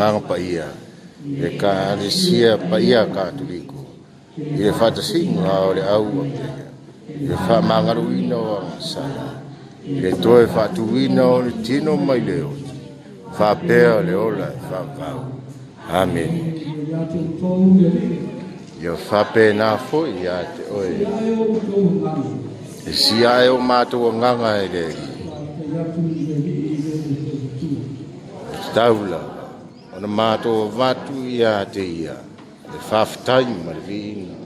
nganga pa ia. E ka alesia pa ia katoliko. I le whatasinga o le au o te. I le whamangaruina o angasana. I le toe whatuina o le tino mai leo. Whapea le ola e whakau. Amen. Ia whape nā fo ia te oe. E sia e o mātou nganga e le. Taula. Ona mātou vatu ia te ia. Le whaftai ma le vina.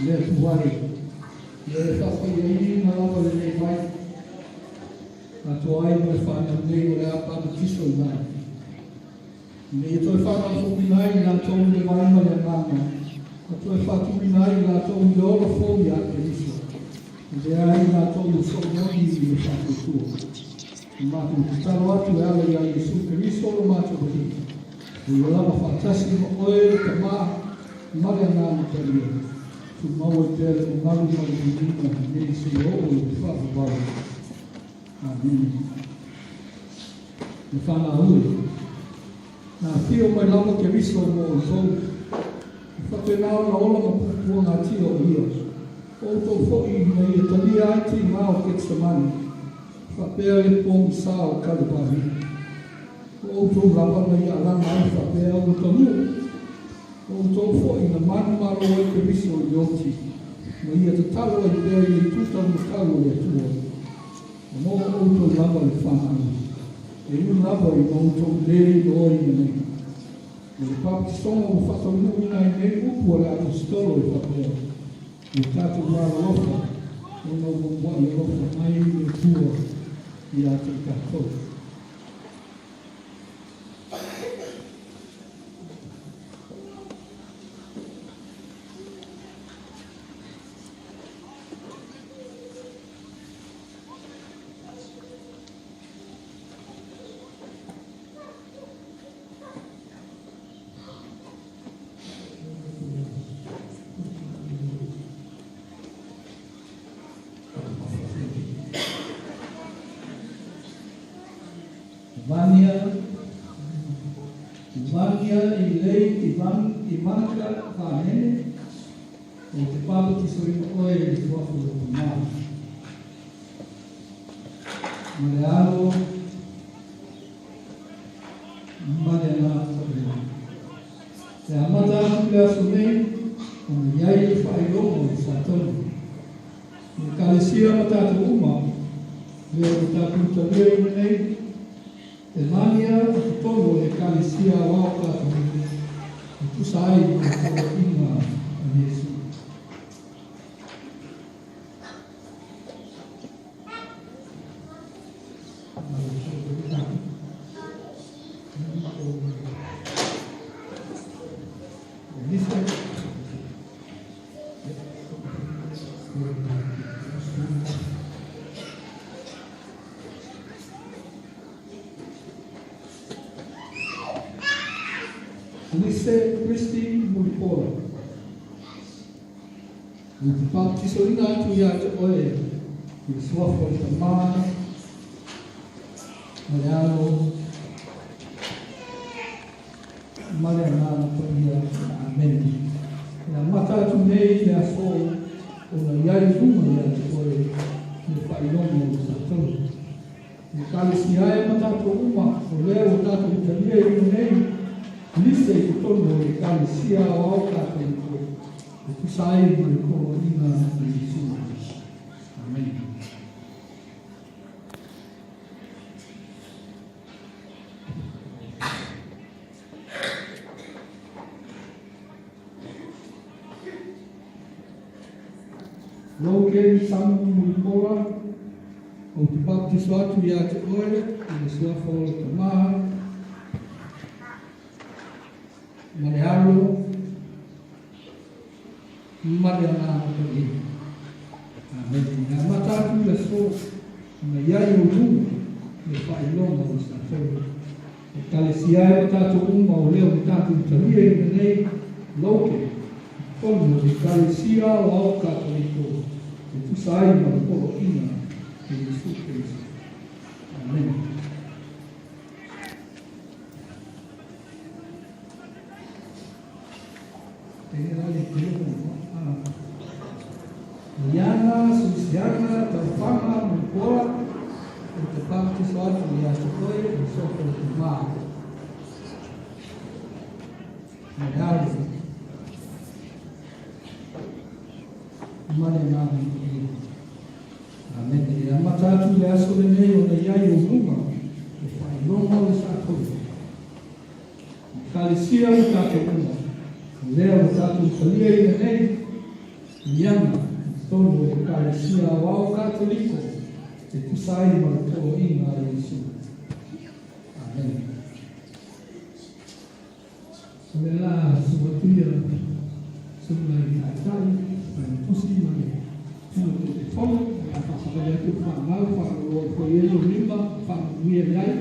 Le tuwari. Le whawhai e na lawa le nei mai. Na toai mo e whanau nei o le apata kiso i mai. Me e toi whanau fōki nai na tōu le marama le ngāma. Na toi whatui nai na tōu le ora fōi a te riso. Le ai na tōu le sōnoni i le whakutua. Mātou te taro atu e ala i a Iesu Keriso o mātou hei. E o lama whatasi mo oe ka maa mare ngāma taria. Tu mau e tere o maru maru i nima nei se o o le whakabau. Amen. Me whana hui. Nā whio mai lama Keriso mo o tōu. E whapenao na ola ma putua ngā tio o ia. O tō whoi nei e talia aiti ngā o ketsamani. Whapea e pōngi sā o kalabari. O tō rawa nei a ranga ai whapea o tamu. O tō whoi na manu maro e Keriso o yoti. Ma ia te talo e pēri e tūtau na talo e tua. Mō o tō rawa e whanau. E un rawa i mō tō leri o i nei. E le papisonga o whatau nuina i nei upu a le apostolo e whapea. E tātou rara lofa. O no mō i lofa mai e tua. I a te kakou. Vania i lei i manaka whanene o te pāpati sorina oe i te wafu o te maa. Mare aro, mare nā tāpere. Te amata atu le aso nei, o me iai i whaerongo i sātoni. Me kālesia ma tātou uma, leo i tātou talia i nei, te mania o te tono le kālesia o au tātou. E tu sai i te inga a Jesu. Lise Christi Mulipora. I te pāptiso ina atu ia te oe, i te suafo i te maa, mare aro, mare anana pania, amen. Ia mata atu nei te aso, o na iai runga ia te oe, i whainongo o sa tonu. I kālesi ae matato uma, o leo o tato i talia i nei, lise i tono e kālesia o au kātou i koe. E tu sai i le koro ina i Jesu. Amen. Loke i sangu mulipora, o te baptiso atu i a te oe, i le suafo o te maa, mare aro, mare anana pari. Amen. Nā matatu le so, na iai o tu, le whailonga o sa tōru. E kālesia e matatu uma o leo ni tātu utalia i nei, loke, kono e kālesia o au kātoliko, e tu sai ma koro ina, e Jesu Kristo. Amen. Iana, Susiana, Tafana, Mukora, o te parte só de Yachikoe, o sopro do mar. Medalha. Manenami. Amém. E a matatu de aço de meio da Yaio Luma, e faz longo de saco. Calicia o tato Luma. Leo o tato Salia e Nenei. Iana. Todo o calicia ao católico. E tu sai para o in a Jesus. Amém. Sobre lá, sobre a tua, sobre a Itália, para o possível. Tu fome, a passagem que fala, o coelho limpa, fala o dia de aí,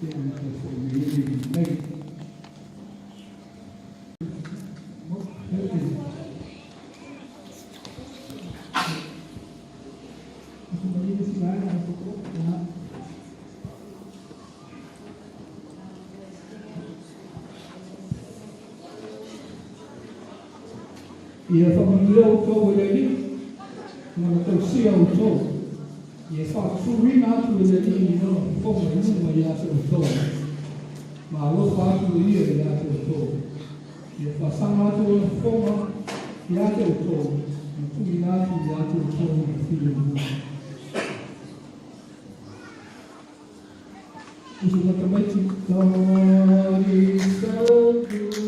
e a foi ele bem. E a família o todo ali, não torcia o todo. E fa surina tu ali não como nenhuma ia ser o todo. Mas o fato de ir ia ser o todo. E fa samato o forma ia ser o todo. Tu ia ser o todo filho do mundo. Isso exatamente God is so good.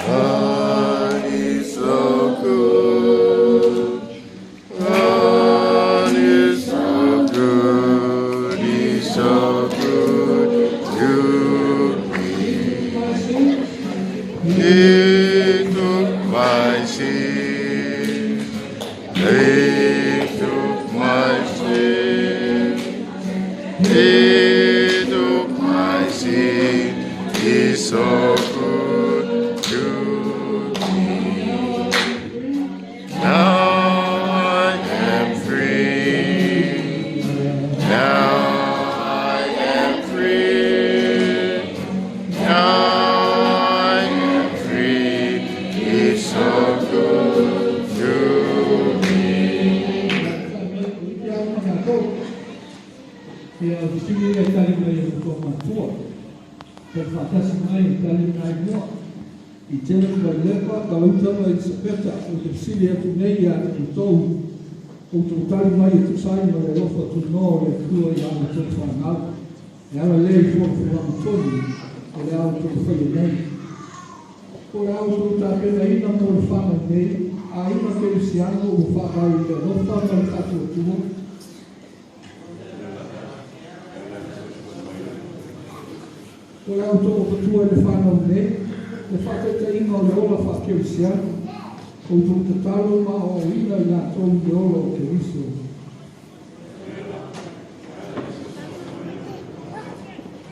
God is so good. God is so good. He's so good to me. He took my sin. He took my sin. He took my sin. He's so good to me. Now I am free. Now I am free. Now I am free. He's so good to me. E a vicinha está ali na formatura, per fantasma mai tali mai mo. I tele vai lepa, ka uta mai sepeta, o te sili atu nei a te tau, o te tali mai tu sai ma le lofa tu no le tua i ana tu whanau. E ana lei fuafu ramatoni, o le au tu whai nei. O le au tu ta pena ina mo le whana nei, a ina ke usiano o whanau i le lofa ma le tatu atua. O le auto o patua le whanau ne, le whakata inga o le ola whakeusiano, o tu te talo ma o ina i nga tau de ola o ke riso.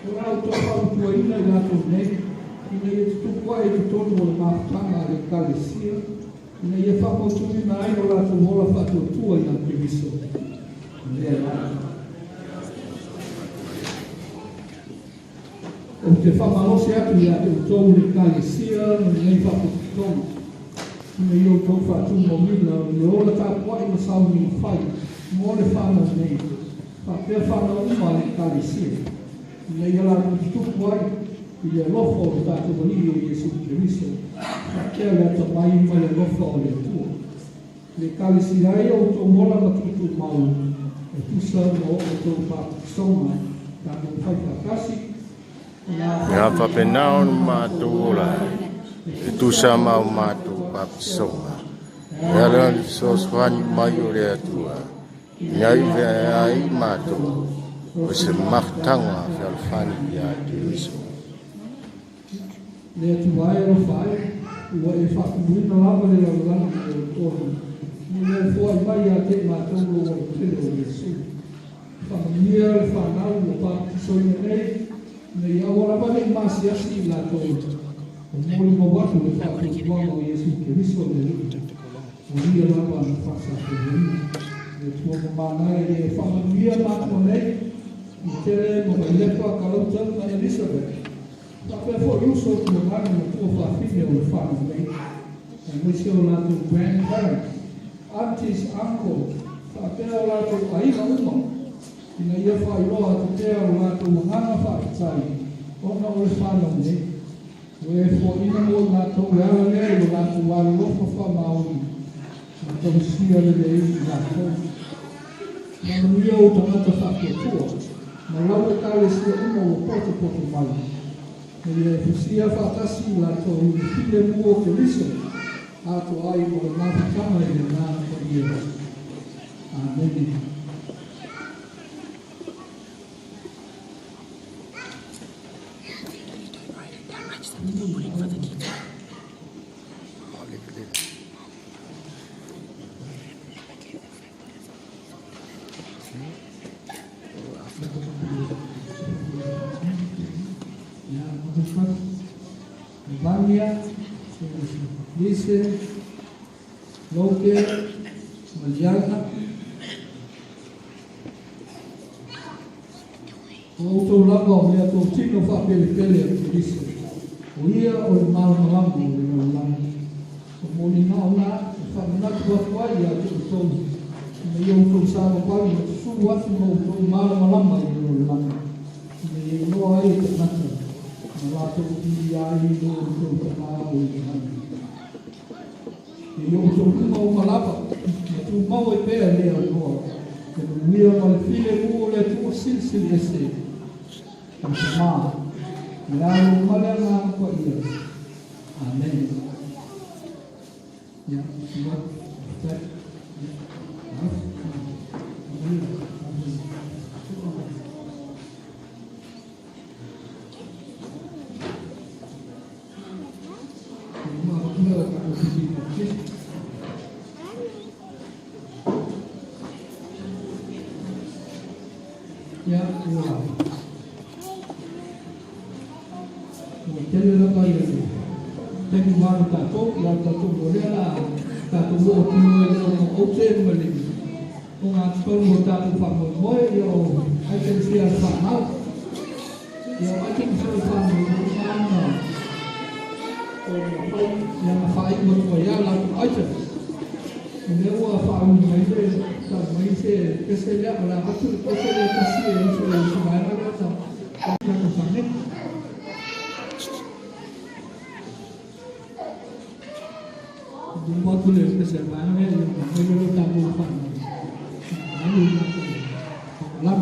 O le auto whautua ina i nga tau ne, ina i te tukua e te tonu o le mafutanga le kalesia, ina i e whakautumi na aino la tu ola whakautua i nga ke riso. Lea la. O te whamarose atu i a te utou le kalesia, no nei whakutonu. Ina i o tau whatu mo mina, ni ola tā puai na sauni i whai, mo le whanau nei. Whapea whanau uma le kalesia. Ina i ala ni tuku ai, i le lofo o tātou wali o Jesu Keriso. Whakea le ata mai ima le lofo o le tua. Le kalesia ai o tau mola na tutu mau, e tusa mo o tau whakisonga, tātou whai kakasi, Ngā whapenao no mātou ola, e tusa mau mātou papisonga. E ala ni soswani mai o rea tua, ngai vea ai mātou, o se mahtanga whialwhani i a te iso. Le atu vai o whai, ua e whakamuina lava le aurana o tōru. Ni le fua mai a te mātou o tēro o Jesu. Whakamia le whanau o papisoina nei, nei awara vale masi asi la to o mori mo watu le fa ko mo Yesu Keriso le lu o ia la ba na fasa ko le tuo mo mana e fa mo ia ma ko nei i te mo le fa ka lo tsa na Elizabeth pa pe fo uso mo mana mo tuo fa fine o fa nei And we see all our grandparents, aunties, uncles, whakea o lātou aina uma. Ina ia whairoa te tea o lātou manganga whaitai. Ona o le whanau ne. We fo ina mo lātou e ala lea o lātou wāre rofa whamaori. Lātou sia le lei i lātou. Nā nuia o tangata whakia na lawa kare sia uma o poto mai. Nā ia fusia whatasi lātou i while mua ke riso. Ato ai mo le mawhitanga i le nāna ka ia. Amen. Vania, Lise, Loke, Mariana, o tau lava o mea tau tino whapele a te Lise. O ia o le malamalango o le malamalango. O moni nao nā, e whamanatu atuai a te tau. Me iau tau sāma pari, me suru atu no tau malamalama i le malamalango. Me iau noa e te nata. Na lātou ki ai no tau tamā o i hana. E iau tau kuma o malapa, na tu mau e pēa lea noa. E nuia ma le while mua le tua silsili e se. E tamā. E alo male ngā kwa ia. Amen. Ya, siwa. Tak. Ya, wow. Jadi apa ini? Tapi mana tahu, yang tahu boleh lah. Tahu boleh tu yang option boleh. Orang sekolah tahu faham boleh. Yo, I can see a faham. Yo, I can see a faham. Yang faham boleh lah aja. Ini orang faham boleh. Tak boleh keselia orang aku keselia kasih yang sudah semua orang tahu. Kita faham. Jumpa tu le keselamatan yang mereka tahu faham. Lalu lam.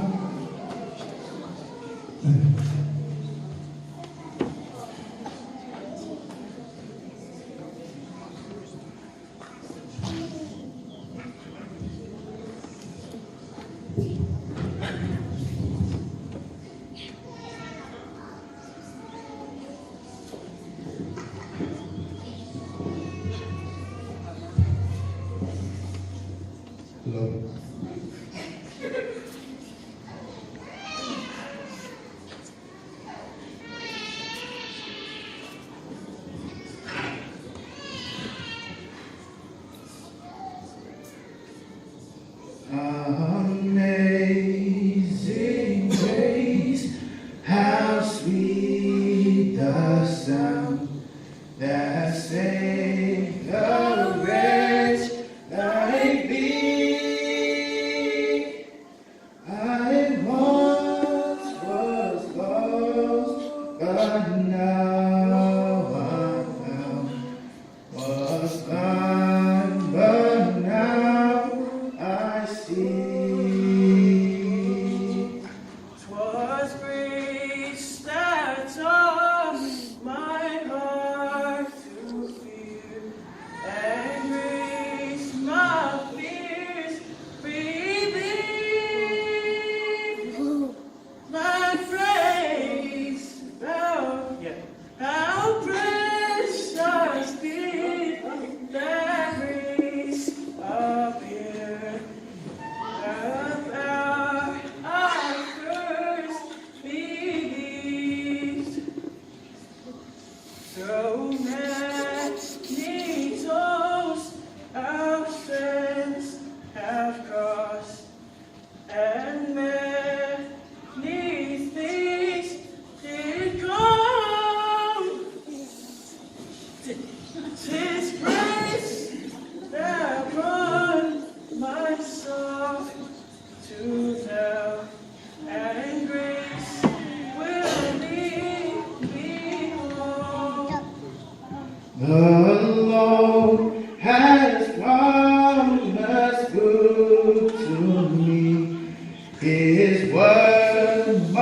Amazing grace, how sweet the sound that saved a wretch like me. I once was lost, but now I'm found. Was blind, but now I see. 'Twas grace that taught my heart to fear.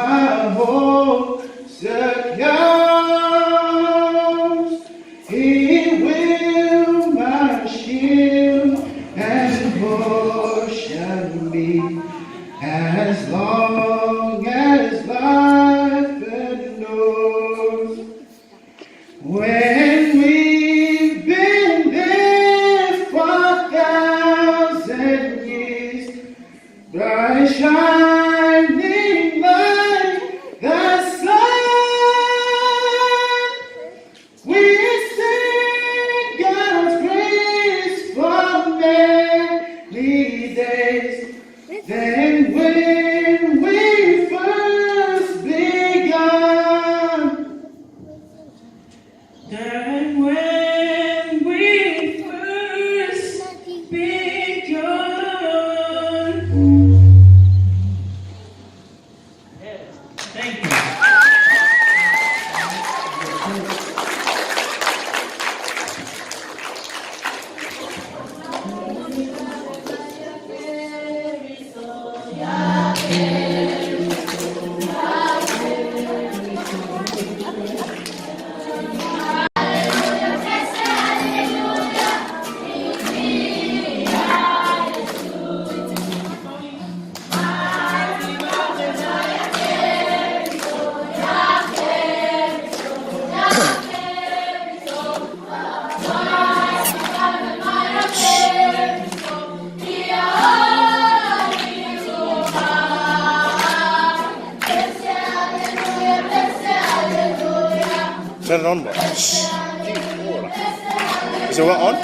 my hope secures. He will my shield and portion be as long as life endures. When we've been there for 1,000 years, bright shining like the sun, we sing God's praise for many days. Then when we first begun, then when we first begun. Thank you. Turn it on, boy. Is it what on?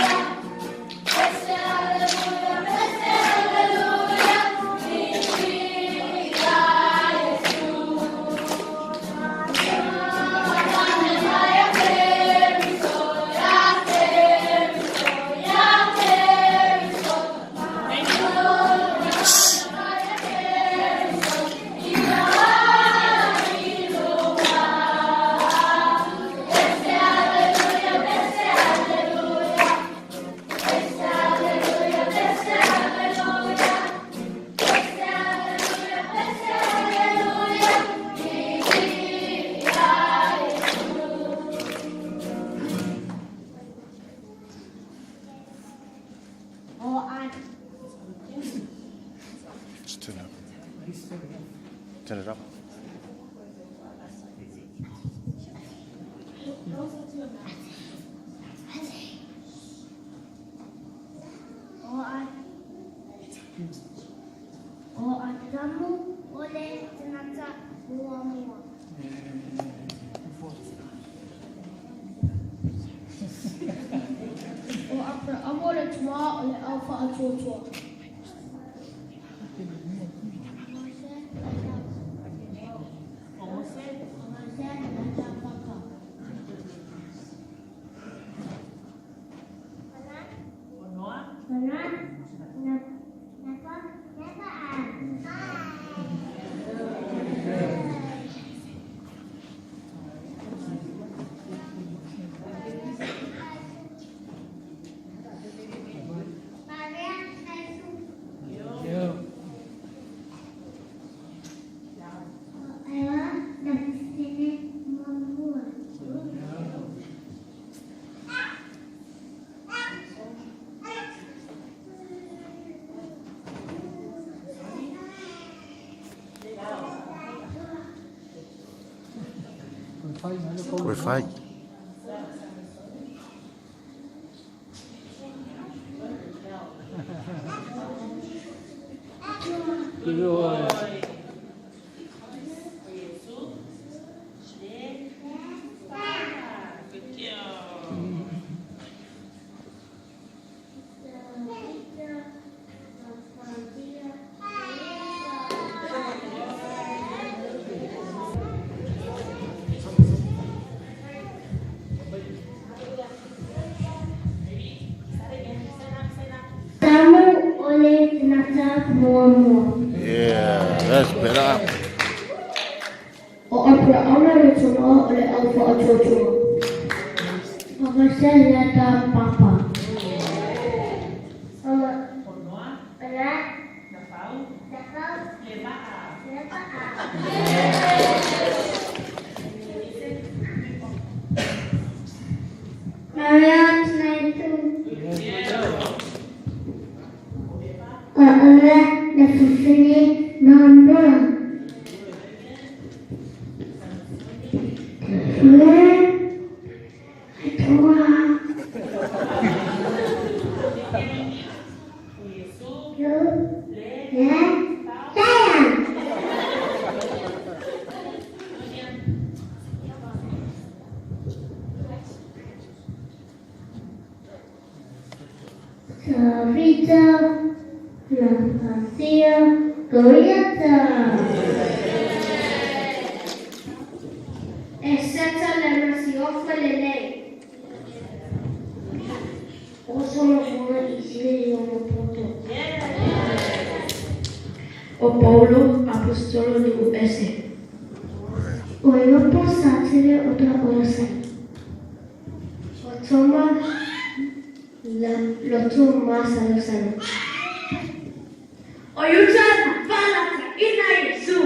Just turn it up. Turn it up. Kamu oleh jenazah mua-mua. Apa amor tua oleh alfa atua. Wi-Fi. Kamu oleh jenazah mua-mua. Yeah, that's better. O apa amor tua oleh alfa atua. Maka saya lihat papa. Levar. O Paulo, apostolo do S. O Europa satire o da Orsa. O Toma, lo Toma Salosano. O Yuta, Palata, Ina Yesu.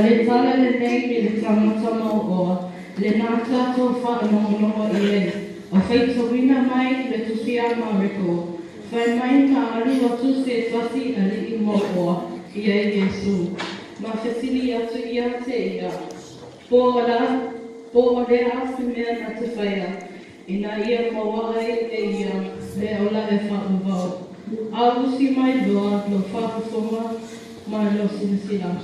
Le tala le nei me le tamatama o oa, le nā tātou whaanohonoho I e, a whaitawina mai le tusi a mariko, whai mai ngā aru atu se whasi a le I mo oa, I a Yesu. Ma whesili atu I a te ia, po o le asu mea na te whaia, I nā ia mawai e ia, le ola e whauvau. A usi mai loa, lo whawhonga, mai lo sinisira.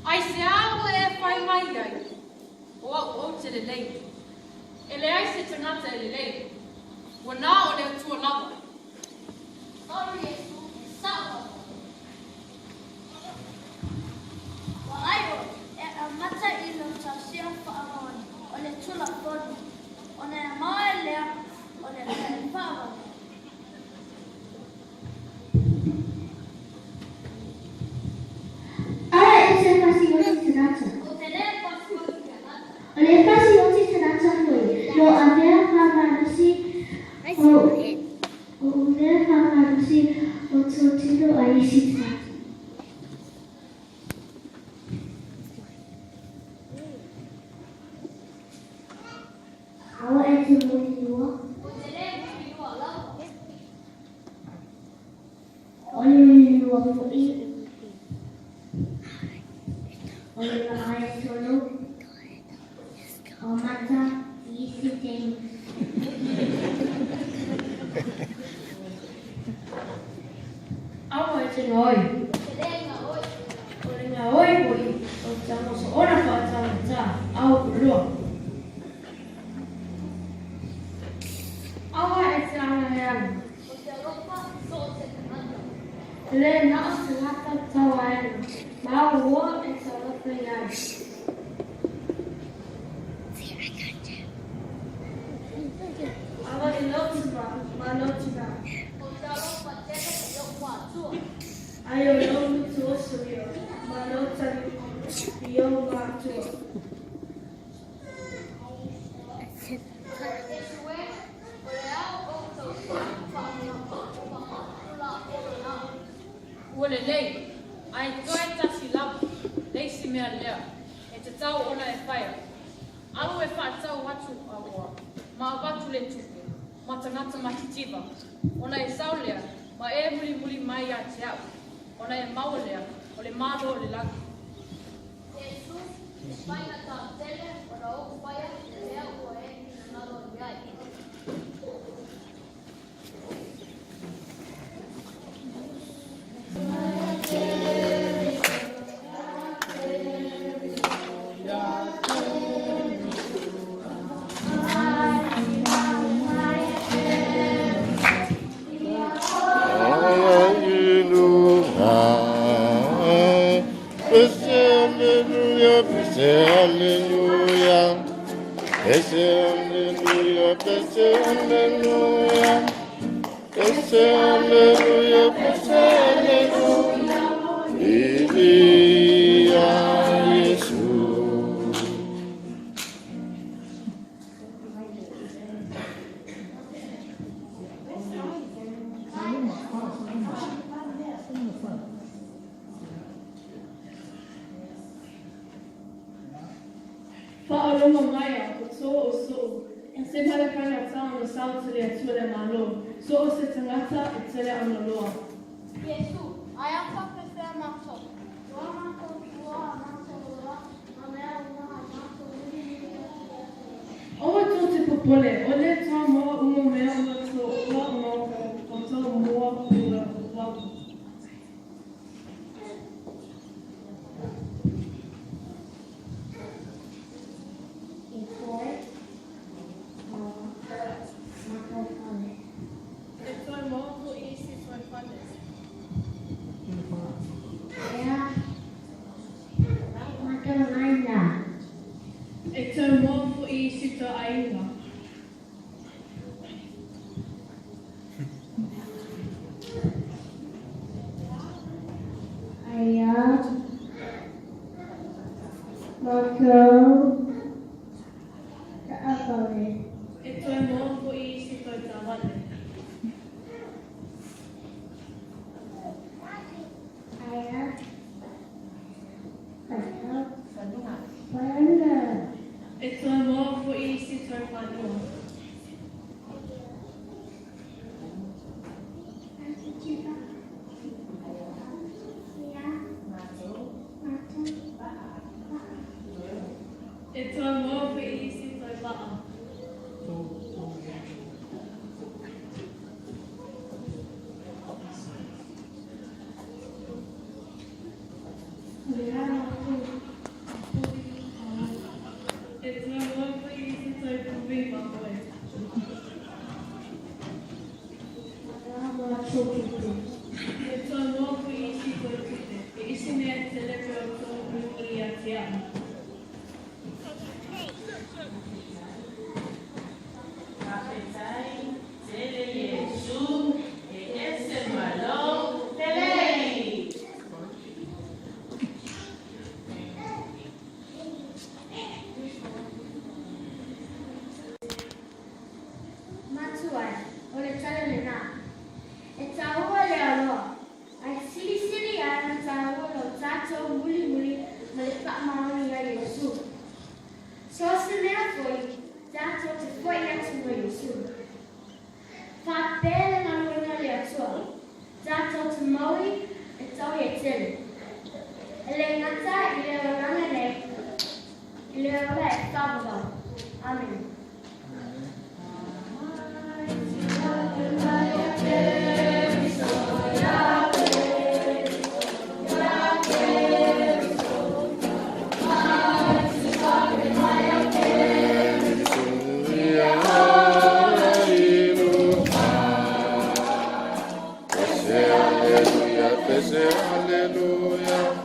Ai se awa e whai mai ai, o au te le lei. E le ai se tanata e le lei, o nā o le atua nawa. Ori Yesu, sawa. Wa ai e mata I lo tasia whaamoni, o le tula ponu, o ne mai lea, o le whaamoni. O le pasi o te tanata hui, no a mea whamarusi o mea whamarusi o tō tino a isi tanata. Awa e te mui lua. O te re mui lua lau. O le mui lua mui. O le mahai tolo. O mata I isi tenu. Awa e te ngoi. Te re ngā oi. O le ngā oi pui, o te amoso ora whaatanga tā, au rua. Awa e te anga he anu. O te ropa so o te tanata. Le nā o te ngata tawa enu, mā ua e te ropa I ai. Awa I lotuba, mā lotuba. O te ropa tene I o wātua. Ai o lomu tu osu io, mā lotari I o mātua. E sue, o le au o tau. ua lelei, ai toe tasi lava, leisi mea lea, e te tau ona e whaia. Alu e whaatau atu a ua, ma avatu le tupe, ma tangata matitiva, ona e saulea, ma e muli muli mai a te au, ona e maulea, o le malo o le lagi. Jesus, España ta tele, ora o whaia, te lea ua e na malo iai. Hallelujah, hallelujah, hallelujah, hallelujah, hallelujah, Elia Jesus. Whaalonga mai a, o tō o so. Se pare pai a tāo na sao tere a tuale malo. So o se tangata e tere ana loa. Yesu, ai a whaka whea mato. Roa mato, roa mato, roa, a mea roa mato, Oa tō te popole, o le tā moa unga mea ua tō ua unga o tō moa ua ua. E tau mofu I sito ainga. Aya, Marco, Taakale. E tau mofu I sito tawale. Aya, Fernanda. E tau mofu I sito whanua. E tau mofu I sito waa. E tau mofu I sito kuviva koe. E tau mofu I sito kute. E isi mea te lepe o tō kukuri a te ana. Matuai, o le tala le nā. E tāua le aloha. Ai siri siri ai na tāua lo tātou muli muli ma le whaamaoni a Iesu. So se mea foi, tātou te foi atu ma Iesu. Whapele na luenga le atua. Tātou te maui e tau e tele. E le ngata I le oranga nei. I le ora e whawawau. Amen. Hallelujah, hallelujah, hallelujah.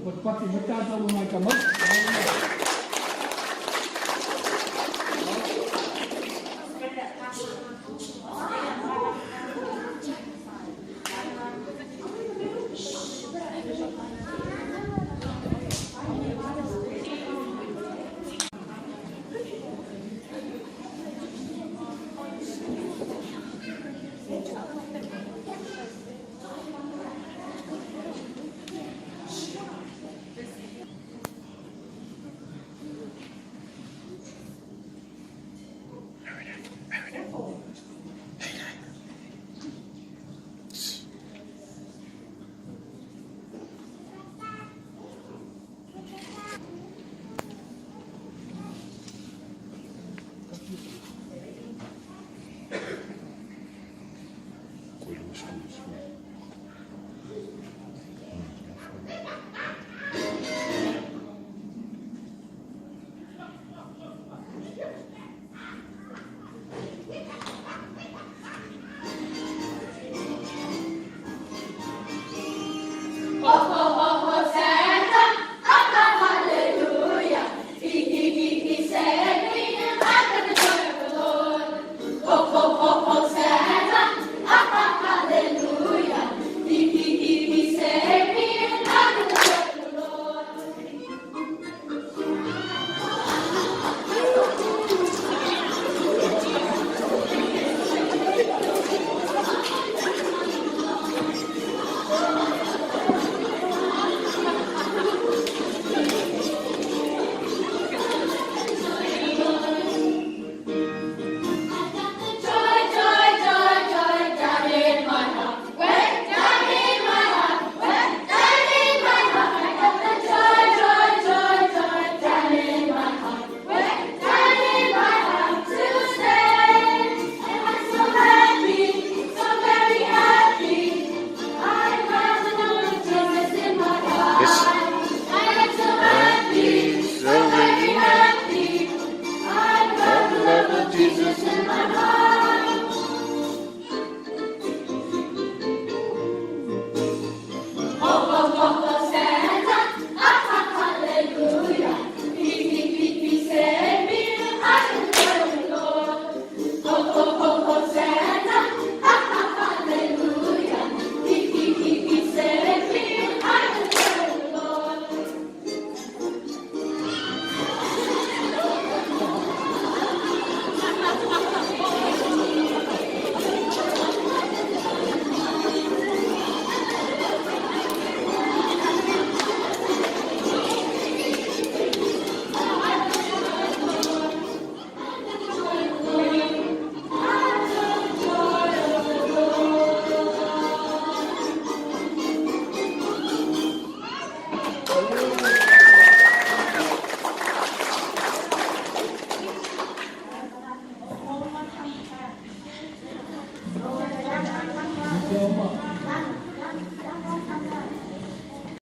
Wat pak je met dat allemaal maar kan ook.